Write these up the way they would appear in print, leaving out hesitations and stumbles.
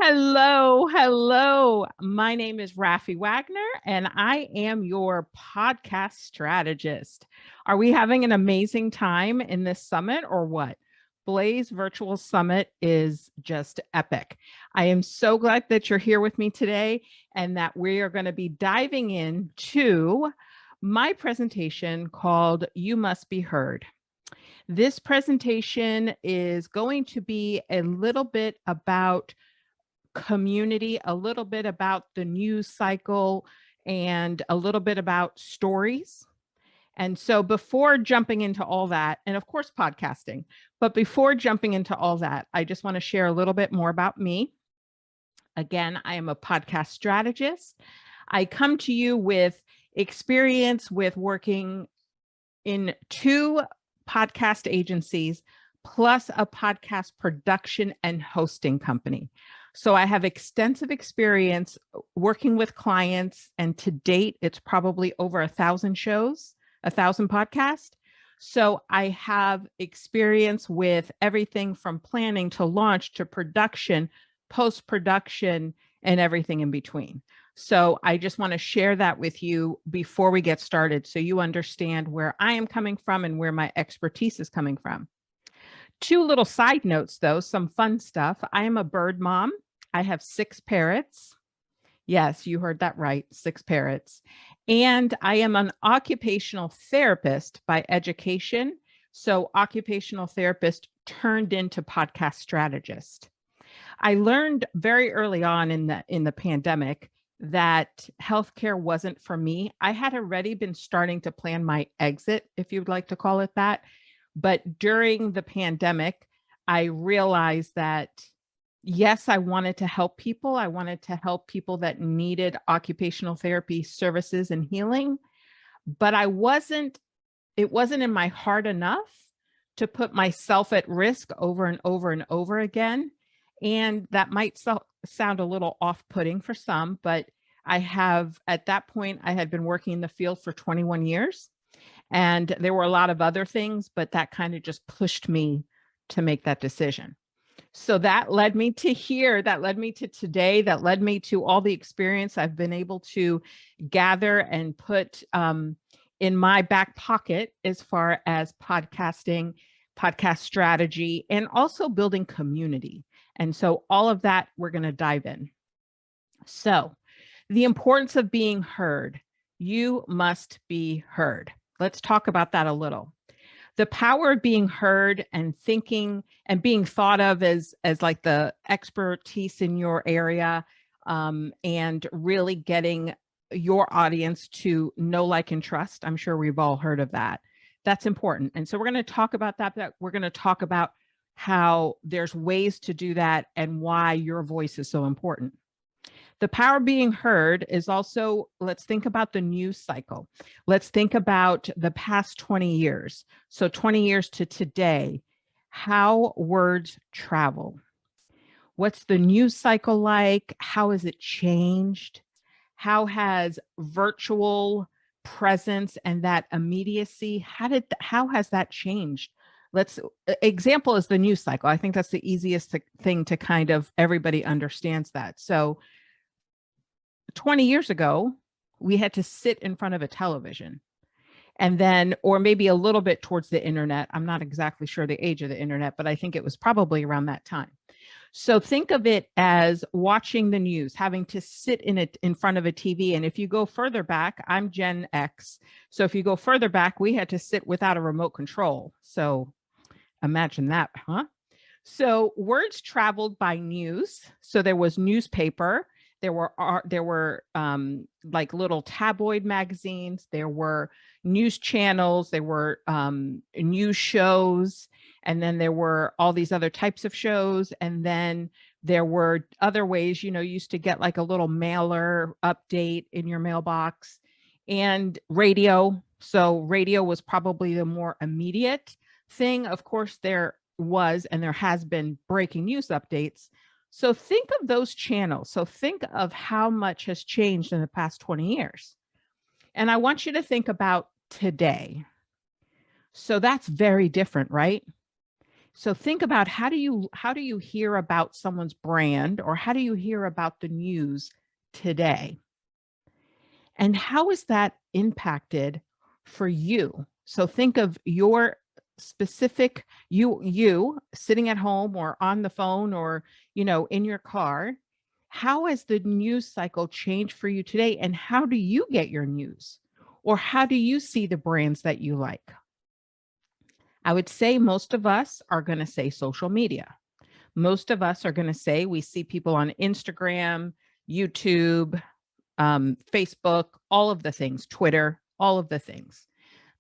Hello. My name is Raphie Wagner, and I am your podcast strategist. Are we having an amazing time in this summit or what? Blaze Virtual Summit is just epic. I am so glad that you're here with me today and that we are going to be diving into my presentation called You Must Be Heard. This presentation is going to be a little bit about community, a little bit about the news cycle, and a little bit about stories. And so before jumping into all that, and of course, podcasting, but before jumping into all that, I just want to share a little bit more about me. Again, I am a podcast strategist. I come to you with experience with working in 2 podcast agencies, plus a podcast production and hosting company. So I have extensive experience working with clients, and to date, it's probably over 1,000 shows, 1,000 podcasts. So I have experience with everything from planning to launch to production, post-production, and everything in between. So I just want to share that with you before we get started so you understand where I am coming from and where my expertise is coming from. 2 little side notes, though, some fun stuff. I am a bird mom. I have 6 parrots. Yes, you heard that right, 6 parrots. And I am an occupational therapist by education. So occupational therapist turned into podcast strategist. I learned very early on in the pandemic that healthcare wasn't for me. I had already been starting to plan my exit, if you'd like to call it that. But during the pandemic, I realized that, yes, I wanted to help people. I wanted to help people that needed occupational therapy services and healing, but it wasn't in my heart enough to put myself at risk over and over and over again. And that might sound a little off-putting for some, but at that point, I had been working in the field for 21 years. And there were a lot of other things, but that kind of just pushed me to make that decision. So that led me to here, that led me to today, that led me to all the experience I've been able to gather and put in my back pocket as far as podcasting, podcast strategy, and also building community. And so all of that, we're going to dive in. So the importance of being heard. You must be heard. Let's talk about that a little. The power of being heard and thinking and being thought of as like the expertise in your area, and really getting your audience to know, like, and trust. I'm sure we've all heard of that. That's important. And so we're going to talk about that. We're going to talk about how there's ways to do that and why your voice is so important. The power of being heard is also, let's think about the news cycle. Let's think about the past 20 years. So 20 years to today, how words travel. What's the news cycle like? How has it changed? How has virtual presence and that immediacy, how has that changed? Example is the news cycle. I think that's the easiest thing to kind of, everybody understands that. So 20 years ago, we had to sit in front of a television, and then, or maybe a little bit towards the internet. I'm not exactly sure the age of the internet, but I think it was probably around that time. So think of it as watching the news, having to sit in front of a TV. And if you go further back, I'm Gen X. So if you go further back, we had to sit without a remote control. So imagine that, huh? So words traveled by news. So there was newspaper. There were like little tabloid magazines. There were news channels. There were news shows. And then there were all these other types of shows. And then there were other ways, you used to get like a little mailer update in your mailbox, and radio. So radio was probably the more immediate thing. Of course, there was, and there has been, breaking news updates. So think of those channels. So think of how much has changed in the past 20 years. And I want you to think about today. So that's very different, right? So think about how do you hear about someone's brand, or how do you hear about the news today? And how is that impacted for you? So think of your specific you sitting at home or on the phone or in your car. How has the news cycle changed for you today, and how do you get your news? Or how do you see the brands that you like? I would say most of us are going to say social media. Most of us are going to say we see people on Instagram, YouTube, Facebook, all of the things, Twitter, all of the things.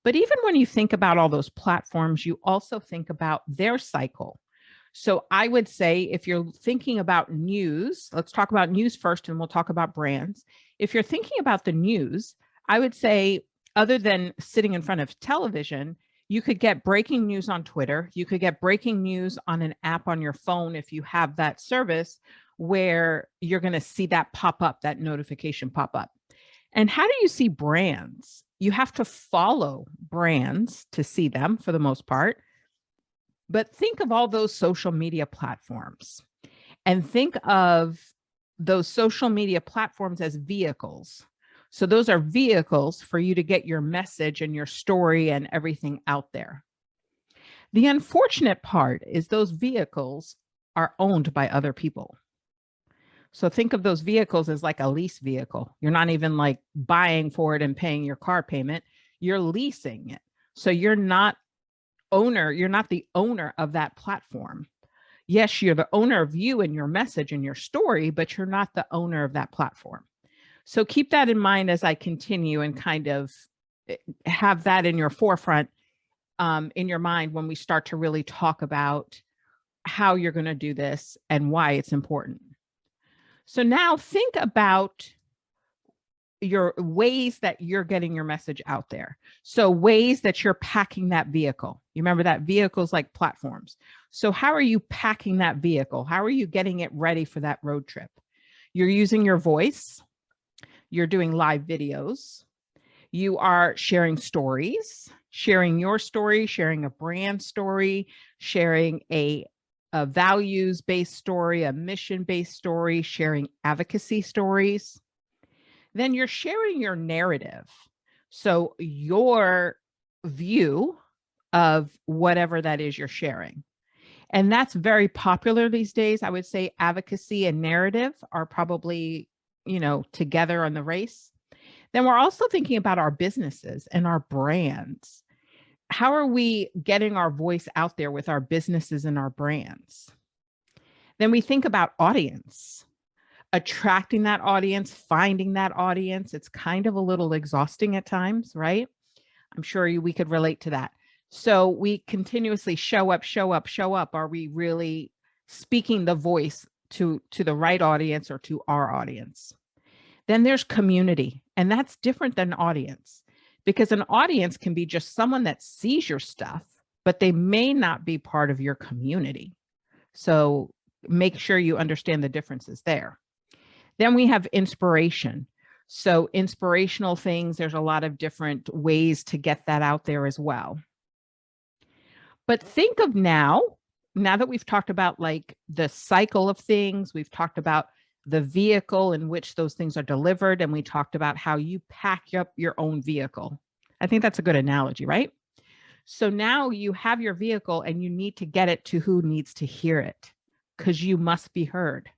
But even when you think about all those platforms, you also think about their cycle. So I would say if you're thinking about news, let's talk about news first and we'll talk about brands. If you're thinking about the news, I would say, other than sitting in front of television, you could get breaking news on Twitter. You could get breaking news on an app on your phone if you have that service, where you're going to see that pop up, that notification pop up. And how do you see brands? You have to follow brands to see them for the most part. But think of all those social media platforms and think of those social media platforms as vehicles. So those are vehicles for you to get your message and your story and everything out there. The unfortunate part is those vehicles are owned by other people. So think of those vehicles as like a lease vehicle. You're not even like buying for it and paying your car payment. You're leasing it. So you're not the owner of that platform. Yes, you're the owner of you and your message and your story, but you're not the owner of that platform. So keep that in mind as I continue and kind of have that in your forefront, in your mind, when we start to really talk about how you're going to do this and why it's important. So now think about your ways that you're getting your message out there. So ways that you're packing that vehicle. You remember that vehicle's like platforms. So how are you packing that vehicle? How are you getting it ready for that road trip? You're using your voice. You're doing live videos. You are sharing stories, sharing your story, sharing a brand story, sharing a values-based story, a mission-based story, sharing advocacy stories. Then you're sharing your narrative. So your view of whatever that is you're sharing. And that's very popular these days. I would say advocacy and narrative are probably, together on the race. Then we're also thinking about our businesses and our brands. How are we getting our voice out there with our businesses and our brands? Then we think about audience, attracting that audience, finding that audience. It's kind of a little exhausting at times, right? I'm sure we could relate to that. So we continuously show up, show up, show up. Are we really speaking the voice to the right audience or to our audience? Then there's community, and that's different than audience, because an audience can be just someone that sees your stuff, but they may not be part of your community. So make sure you understand the differences there. Then we have inspiration. So inspirational things, there's a lot of different ways to get that out there as well. But think of now that we've talked about like the cycle of things, we've talked about the vehicle in which those things are delivered, and we talked about how you pack up your own vehicle. I think that's a good analogy, right? So now you have your vehicle and you need to get it to who needs to hear it, because you must be heard.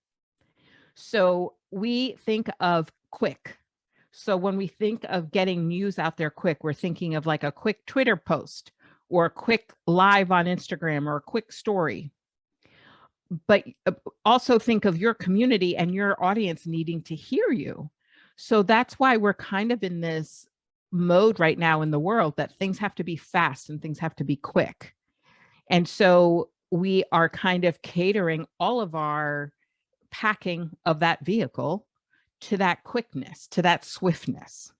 So we think of quick. So when we think of getting news out there quick, we're thinking of like a quick Twitter post or a quick live on Instagram or a quick story. But also think of your community and your audience needing to hear you. So that's why we're kind of in this mode right now in the world that things have to be fast and things have to be quick. And so we are kind of catering all of our packing of that vehicle to that quickness, to that swiftness.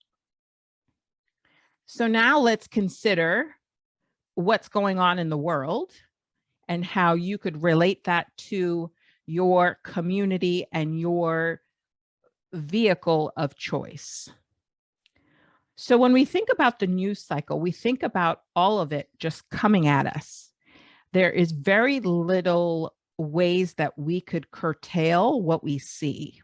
So now let's consider what's going on in the world and how you could relate that to your community and your vehicle of choice. So when we think about the news cycle, we think about all of it just coming at us. There is very little ways that we could curtail what we see.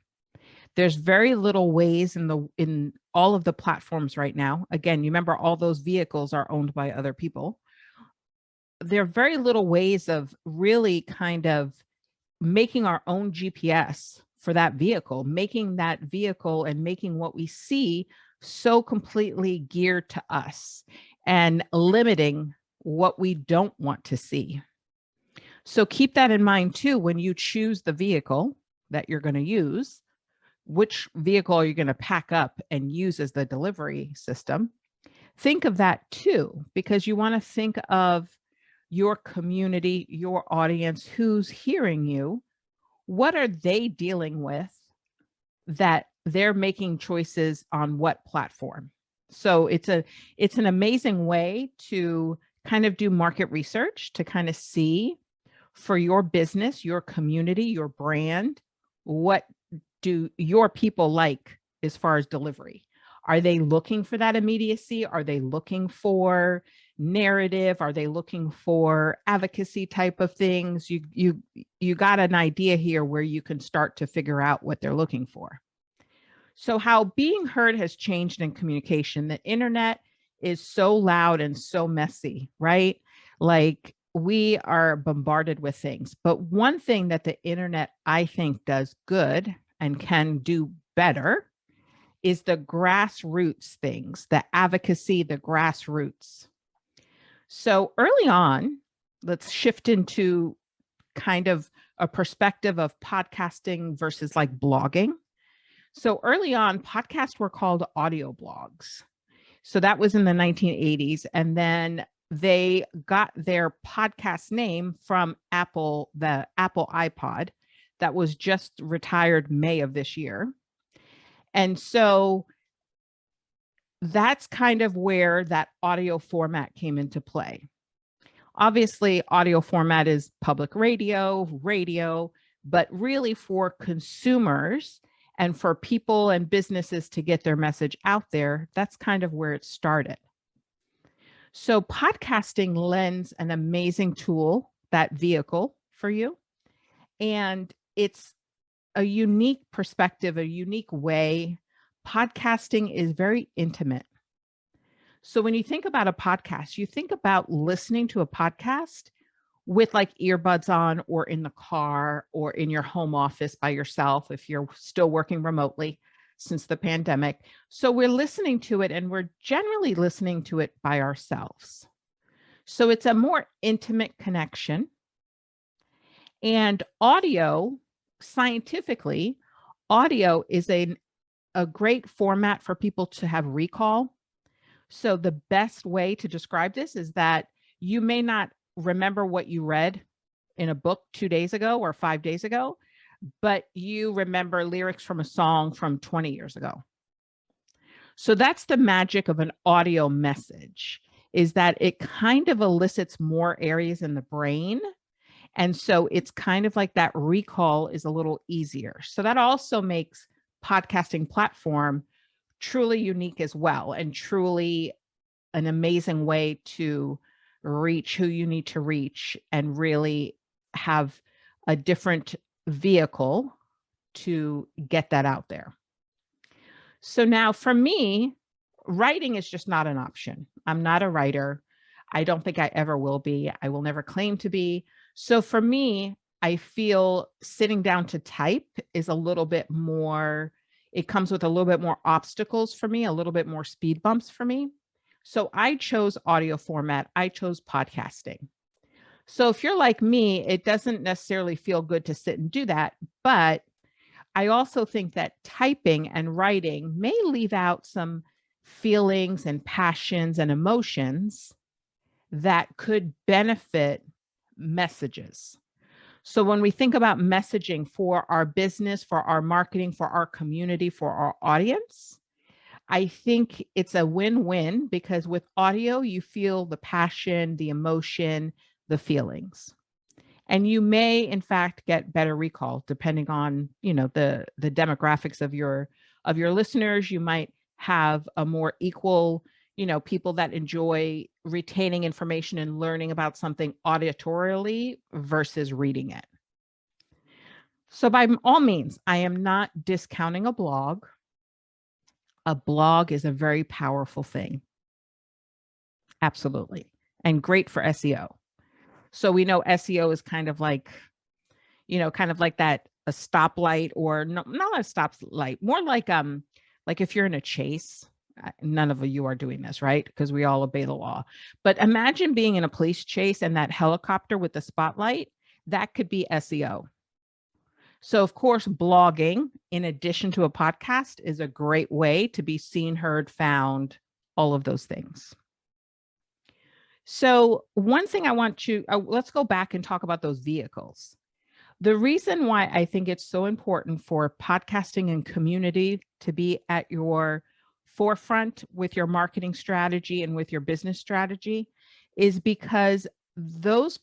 There's very little ways in all of the platforms right now. Again, you remember all those vehicles are owned by other people. There are very little ways of really kind of making our own GPS for that vehicle, making that vehicle and making what we see so completely geared to us and limiting what we don't want to see. So keep that in mind too when you choose the vehicle that you're going to use. Which vehicle are you going to pack up and use as the delivery system? Think of that too, because you want to think of your community, your audience, who's hearing you. What are they dealing with that they're making choices on what platform? So it's an amazing way to kind of do market research to kind of see for your business, your community, your brand, what do your people like as far as delivery? Are they looking for that immediacy? Are they looking for narrative? Are they looking for advocacy type of things? You got an idea here where you can start to figure out what they're looking for. So how being heard has changed in communication. The internet is so loud and so messy, right? Like we are bombarded with things. But one thing that the internet, I think, does good and can do better is the grassroots things, the advocacy, the grassroots. So early on, let's shift into kind of a perspective of podcasting versus like blogging. So early on, podcasts were called audio blogs. So that was in the 1980s. And then they got their podcast name from Apple, the Apple iPod that was just retired May of this year. And so that's kind of where that audio format came into play. Obviously, audio format is public radio, but really for consumers and for people and businesses to get their message out there, that's kind of where it started. So podcasting lends an amazing tool, that vehicle for you. And it's a unique perspective, a unique way. Podcasting is very intimate. So when you think about a podcast, you think about listening to a podcast with like earbuds on or in the car or in your home office by yourself if you're still working remotely since the pandemic. So we're listening to it and we're generally listening to it by ourselves. So it's a more intimate connection. And audio, scientifically, audio is a great format for people to have recall. So the best way to describe this is that you may not remember what you read in a book 2 days ago or 5 days ago, but you remember lyrics from a song from 20 years ago. So that's the magic of an audio message, is that it kind of elicits more areas in the brain. And so it's kind of like that recall is a little easier. So that also makes podcasting platform truly unique as well, and truly an amazing way to reach who you need to reach and really have a different vehicle to get that out there. So now for me, writing is just not an option. I'm not a writer. I don't think I ever will be. I will never claim to be. So for me, I feel sitting down to type is a little bit more, it comes with a little bit more obstacles for me, a little bit more speed bumps for me. So I chose audio format. I chose podcasting. So if you're like me, it doesn't necessarily feel good to sit and do that. But I also think that typing and writing may leave out some feelings and passions and emotions that could benefit messages. So when we think about messaging for our business, for our marketing, for our community, for our audience, I think it's a win-win, because with audio, you feel the passion, the emotion, the feelings. And you may, in fact, get better recall depending on, the demographics of your listeners. You might have a more equal, people that enjoy retaining information and learning about something auditorially versus reading it. So by all means, I am not discounting a blog. A blog is a very powerful thing. Absolutely. And great for SEO. So we know SEO is kind of like that, a stoplight, or no, not a stoplight, more like if you're in a chase. None of you are doing this, right? Because we all obey the law. But imagine being in a police chase and that helicopter with the spotlight, that could be SEO. So of course, blogging, in addition to a podcast, is a great way to be seen, heard, found, all of those things. So one thing I want to, let's go back and talk about those vehicles. The reason why I think it's so important for podcasting and community to be at your forefront with your marketing strategy and with your business strategy is because those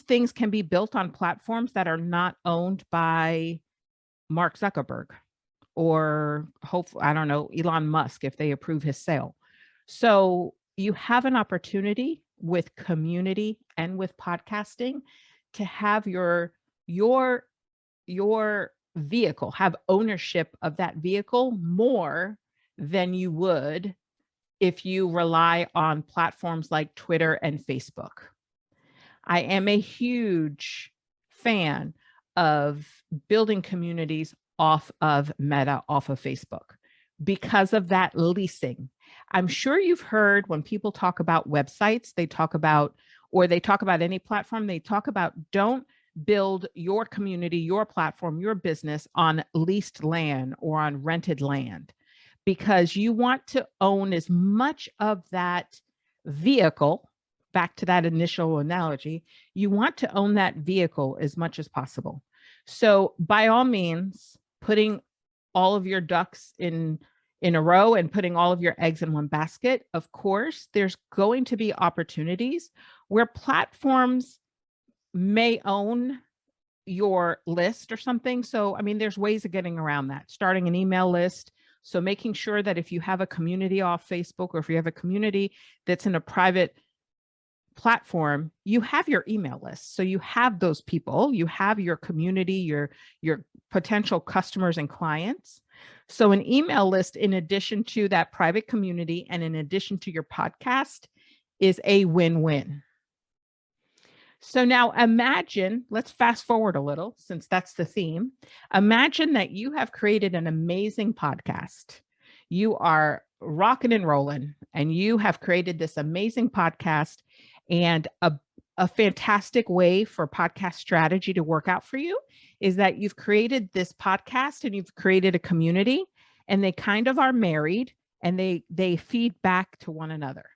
things can be built on platforms that are not owned by Mark Zuckerberg or hopefully, I don't know, Elon Musk, if they approve his sale. So you have an opportunity with community and with podcasting to have your vehicle, have ownership of that vehicle more than you would if you rely on platforms like Twitter and Facebook. I am a huge fan of building communities off of Meta, off of Facebook, because of that leasing. I'm sure you've heard when people talk about websites, they talk about any platform, they talk about don't build your community, your platform, your business on leased land or on rented land, because you want to own as much of that vehicle. Back to that initial analogy, you want to own that vehicle as much as possible. So by all means, putting all of your ducks in a row and putting all of your eggs in one basket, of course, there's going to be opportunities where platforms may own your list or something. So, there's ways of getting around that, starting an email list. So making sure that if you have a community off Facebook, or if you have a community that's in a private platform, you have your email list. So you have those people, you have your community, your potential customers and clients. So an email list, in addition to that private community and in addition to your podcast, is a win-win. So now imagine, let's fast forward a little, since that's the theme. Imagine that you have created an amazing podcast. You are rocking and rolling, and you have created this amazing podcast, and a fantastic way for podcast strategy to work out for you is that you've created this podcast and you've created a community, and they kind of are married, and they feed back to one another.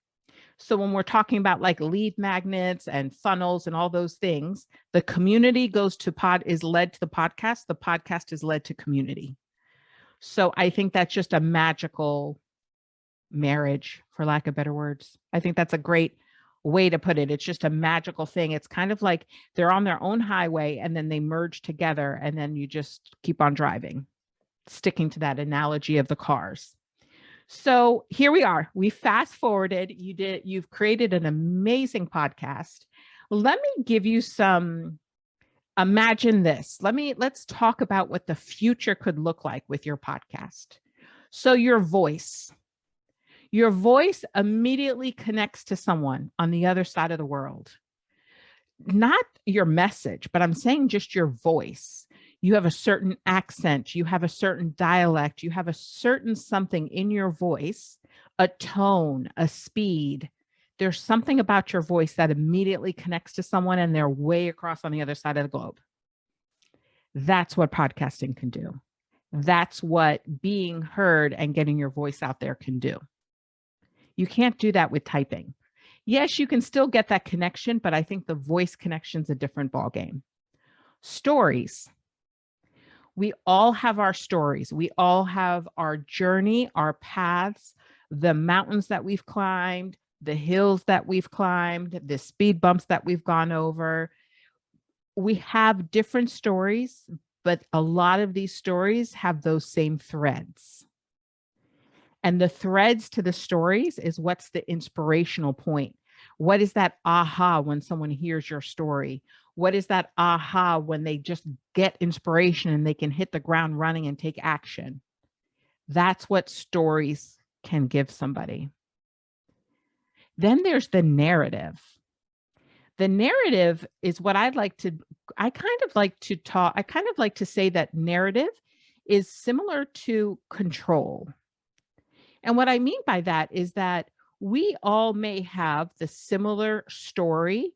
So when we're talking about like lead magnets and funnels and all those things, the community is led to the podcast is led to community. So I think that's just a magical marriage, for lack of better words. I think that's a great way to put it. It's just a magical thing. It's kind of like they're on their own highway and then they merge together, and then you just keep on driving, sticking to that analogy of the cars. So here we are. We fast forwarded. You've created an amazing podcast. Let me give you imagine this. Let's talk about what the future could look like with your podcast. So your voice immediately connects to someone on the other side of the world. Not your message, but I'm saying just your voice. You have a certain accent, you have a certain dialect, you have a certain something in your voice, a tone, a speed. There's something about your voice that immediately connects to someone, and they're way across on the other side of the globe. That's what podcasting can do. That's what being heard and getting your voice out there can do. You can't do that with typing. Yes, you can still get that connection, but I think the voice connection is a different ballgame. Stories. We all have our stories. We all have our journey, our paths, the mountains that we've climbed, the hills that we've climbed, the speed bumps that we've gone over. We have different stories, but a lot of these stories have those same threads. And the threads to the stories is what's the inspirational point? What is that aha when someone hears your story? What is that aha when they just get inspiration and they can hit the ground running and take action? That's what stories can give somebody. Then there's the narrative. The narrative is what I kind of like to say that narrative is similar to control. And what I mean by that is that we all may have the similar story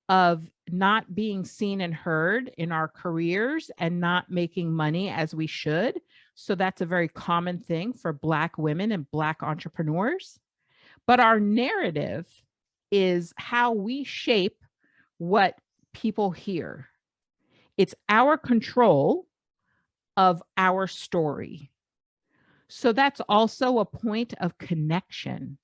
of not being seen and heard in our careers and not making money as we should. So that's a very common thing for Black women and Black entrepreneurs. But our narrative is how we shape what people hear. It's our control of our story. So that's also a point of connection.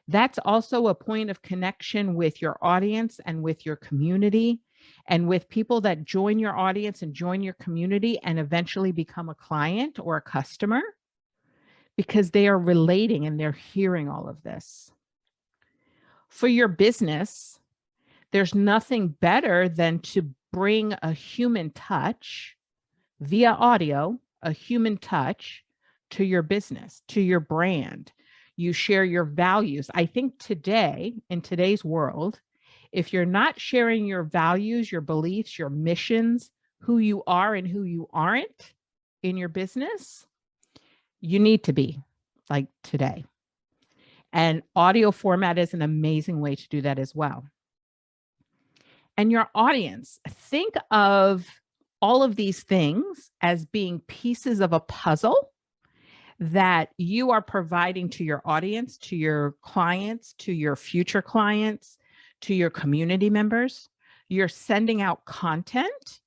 That's also a point of connection with your audience and with your community and with people that join your audience and join your community and eventually become a client or a customer because they are relating and they're hearing all of this. For your business, there's nothing better than to bring a human touch via audio, a human touch to your business, to your brand. You share your values. I think today, in today's world, if you're not sharing your values, your beliefs, your missions, who you are and who you aren't in your business, you need to be like today. And audio format is an amazing way to do that as well. And your audience, think of all of these things as being pieces of a puzzle that you are providing to your audience, to your clients, to your future clients, to your community members. You're sending out content,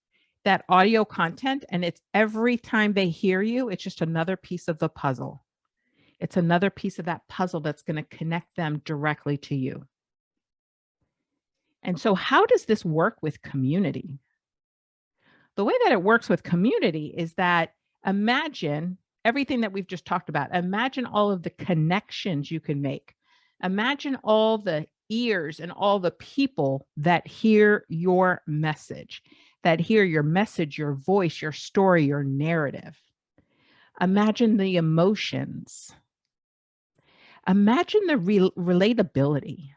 that audio content, and it's every time they hear you, it's just another piece of the puzzle. It's another piece of that puzzle that's going to connect them directly to you. And so how does this work with community? The way that it works with community is that imagine everything that we've just talked about. Imagine all of the connections you can make. Imagine all the ears and all the people that hear your message, your voice, your story, your narrative. Imagine the emotions. Imagine the relatability.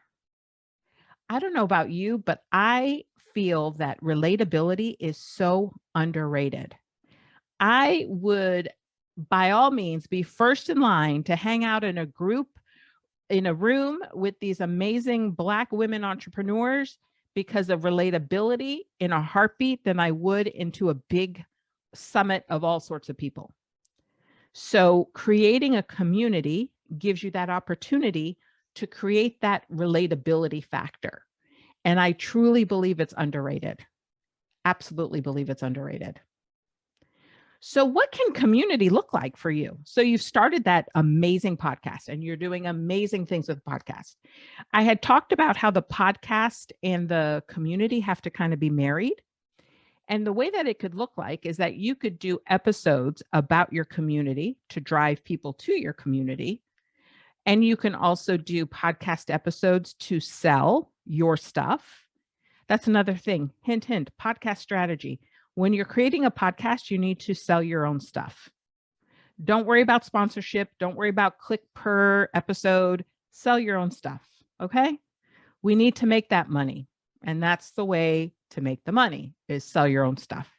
I don't know about you, but I feel that relatability is so underrated. I would, by all means, be first in line to hang out in a group, in a room with these amazing Black women entrepreneurs because of relatability in a heartbeat than I would into a big summit of all sorts of people. So creating a community gives you that opportunity to create that relatability factor. And I truly believe it's underrated. Absolutely believe it's underrated. So what can community look like for you? So you've started that amazing podcast and you're doing amazing things with the podcast. I had talked about how the podcast and the community have to kind of be married. And the way that it could look like is that you could do episodes about your community to drive people to your community. And you can also do podcast episodes to sell your stuff. That's another thing. Hint, hint, podcast strategy. When you're creating a podcast, you need to sell your own stuff. Don't worry about sponsorship. Don't worry about click per episode. Sell your own stuff. Okay? We need to make that money. And that's the way to make the money is sell your own stuff.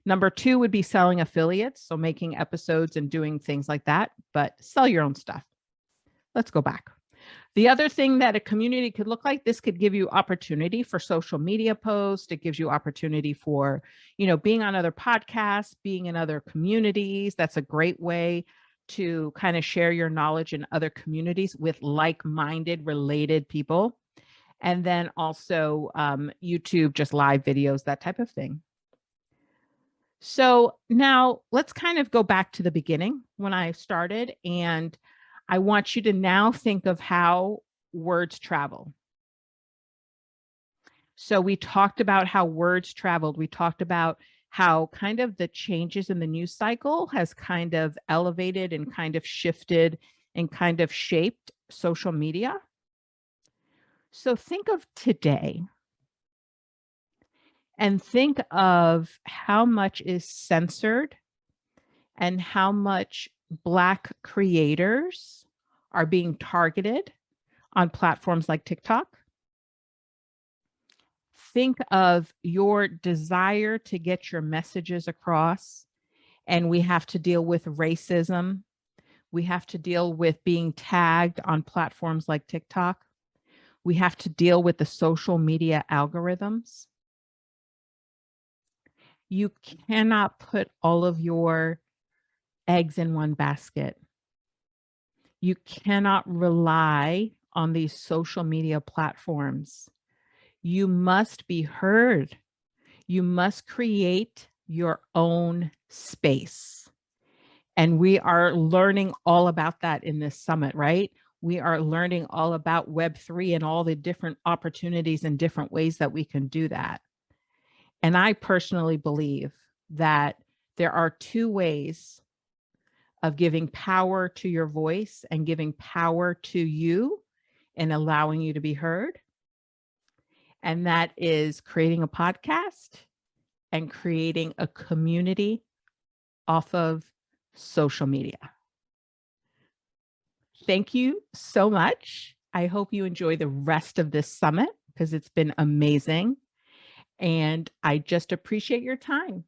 Number 2 would be selling affiliates. So making episodes and doing things like that, but sell your own stuff. Let's go back. The other thing that a community could look like, this could give you opportunity for social media posts. It gives you opportunity for, being on other podcasts, being in other communities. That's a great way to kind of share your knowledge in other communities with like-minded, related people. And then also YouTube, just live videos, that type of thing. So now let's kind of go back to the beginning when I started, and I want you to now think of how words travel. So we talked about how words traveled. We talked about how kind of the changes in the news cycle has kind of elevated and kind of shifted and kind of shaped social media. So think of today and think of how much is censored and how much Black creators are being targeted on platforms like TikTok. Think of your desire to get your messages across, and we have to deal with racism. We have to deal with being tagged on platforms like TikTok. We have to deal with the social media algorithms. You cannot put all of your eggs in one basket. You cannot rely on these social media platforms. You must be heard. You must create your own space. And we are learning all about that in this summit, right? We are learning all about Web3 and all the different opportunities and different ways that we can do that. And I personally believe that there are two ways of giving power to your voice and giving power to you and allowing you to be heard. And that is creating a podcast and creating a community off of social media. Thank you so much. I hope you enjoy the rest of this summit because it's been amazing. And I just appreciate your time.